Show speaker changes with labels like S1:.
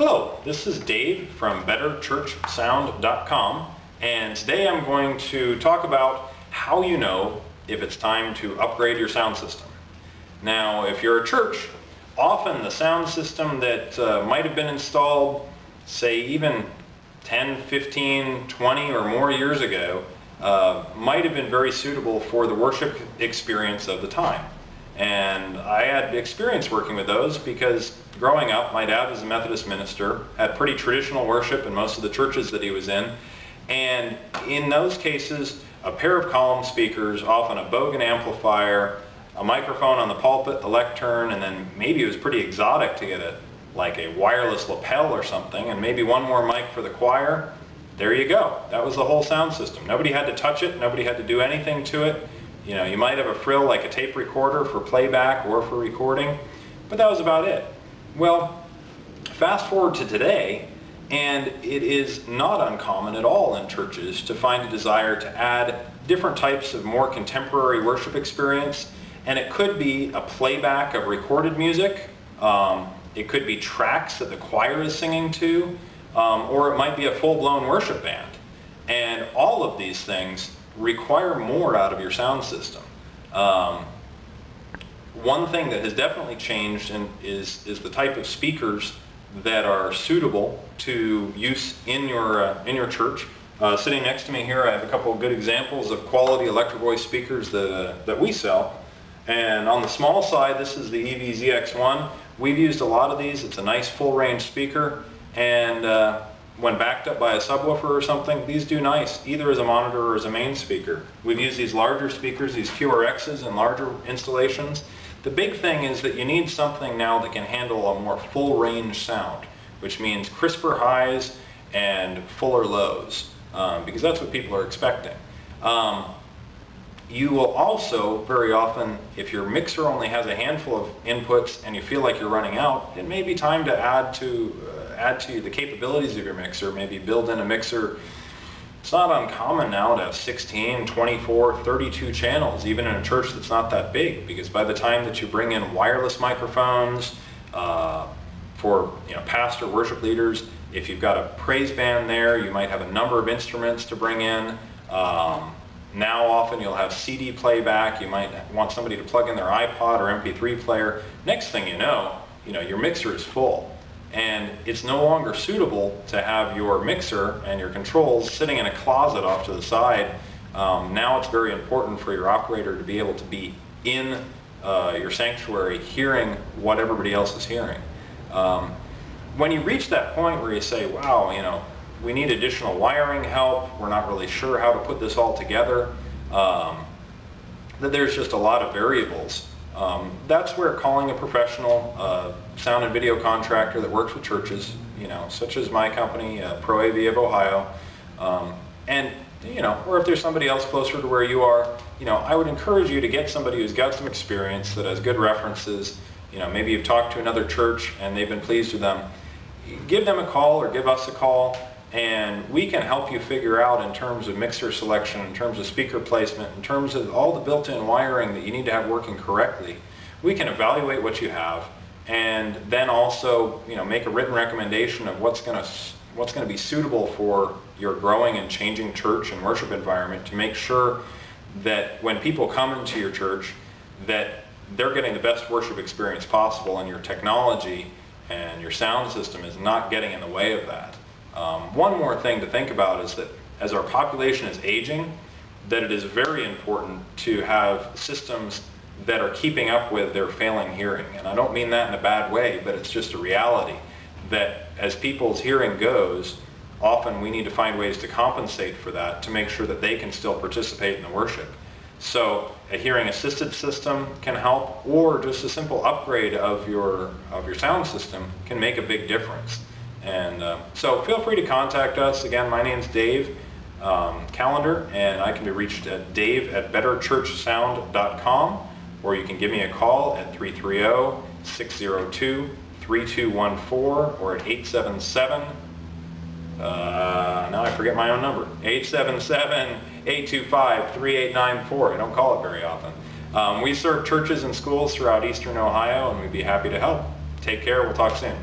S1: Hello, this is Dave from betterchurchsound.com, and today I'm going to talk about how you know if it's time to upgrade your sound system. Now, if you're a church, often the sound system that might have been installed, say even 10, 15, 20 or more years ago, might have been very suitable for the worship experience of the time. And I had experience working with those because growing up, my dad was a Methodist minister, had pretty traditional worship in most of the churches that he was in. And in those cases, a pair of column speakers, often a Bogan amplifier, a microphone on the pulpit, the lectern, and then maybe it was pretty exotic to get like a wireless lapel or something, and maybe one more mic for the choir. There you go. That was the whole sound system. Nobody had to touch it. Nobody had to do anything to it. You know, you might have a frill like a tape recorder for playback or for recording, but that was about it. Well, fast forward to today, and it is not uncommon at all in churches to find a desire to add different types of more contemporary worship experience, and it could be a playback of recorded music, it could be tracks that the choir is singing to, or it might be a full-blown worship band. And all of these things require more out of your sound system. One thing that has definitely changed is the type of speakers that are suitable to use in your church. Sitting next to me here, I have a couple of good examples of quality electro voice speakers that we sell. And on the small side, this is the EV-ZX1. We've used a lot of these. It's a nice full range speaker, and when backed up by a subwoofer or something, these do nice, either as a monitor or as a main speaker. We've used these larger speakers, these QRXs in larger installations. The big thing is that you need something now that can handle a more full range sound, which means crisper highs and fuller lows, because that's what people are expecting. You will also, very often, if your mixer only has a handful of inputs and you feel like you're running out, it may be time to add to the capabilities of your mixer, maybe build in a mixer. It's not uncommon now to have 16, 24, 32 channels, even in a church that's not that big, because by the time that you bring in wireless microphones for pastor worship leaders, if you've got a praise band there, you might have a number of instruments to bring in. Now often you'll have CD playback, you might want somebody to plug in their iPod or MP3 player. Next thing you know, your mixer is full. And it's no longer suitable to have your mixer and your controls sitting in a closet off to the side. Now it's very important for your operator to be able to be in your sanctuary hearing what everybody else is hearing. When you reach that point where you say, wow, we need additional wiring help, we're not really sure how to put this all together, that there's just a lot of variables. That's where calling a professional sound and video contractor that works with churches, such as my company, ProAVWhentoupgrade of Ohio, and or if there's somebody else closer to where you are, I would encourage you to get somebody who's got some experience, that has good references. Maybe you've talked to another church and they've been pleased with them. Give them a call or give us a call, and we can help you figure out, in terms of mixer selection, in terms of speaker placement, in terms of all the built-in wiring that you need to have working correctly. We can evaluate what you have, and then also make a written recommendation of what's going to be suitable for your growing and changing church and worship environment, to make sure that when people come into your church, that they're getting the best worship experience possible, and your technology and your sound system is not getting in the way of that. One more thing to think about is that as our population is aging, that it is very important to have systems that are keeping up with their failing hearing. And I don't mean that in a bad way, but it's just a reality that as people's hearing goes, often we need to find ways to compensate for that, to make sure that they can still participate in the worship. So a hearing assisted system can help, or just a simple upgrade of your sound system can make a big difference. And so feel free to contact us. Again, my name's Dave Callender, and I can be reached at dave@betterchurchsound.com, or you can give me a call at 330-602-3214, or at 877, now I forget my own number, 877-825-3894. I don't call it very often. We serve churches and schools throughout eastern Ohio, and we'd be happy to help. Take care. We'll talk soon.